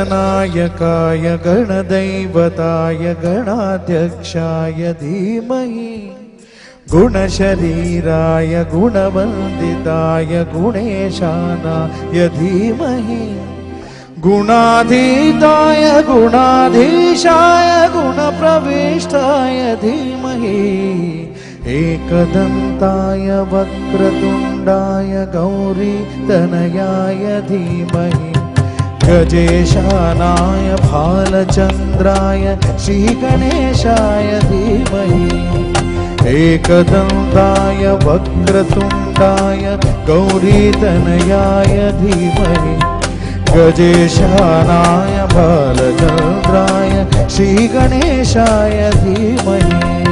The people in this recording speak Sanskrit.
गणनायकाय गणदैवताय गणाध्यक्षाय धीमहि गुणशरीराय गुणवन्दिताय गुणेशानाय धीमहि गुणाधीताय गुणाधीशाय गुणप्रविष्टाय धीमहि एकदन्ताय वक्रतुण्डाय गौरीतनयाय धीमहि गजेशानाय भालचन्द्राय श्रीगणेशाय धीमहि एकदन्ताय वक्रतुण्डाय गौरीतनयाय धीमहि गजेशानाय भालचन्द्राय श्रीगणेशाय धीमहि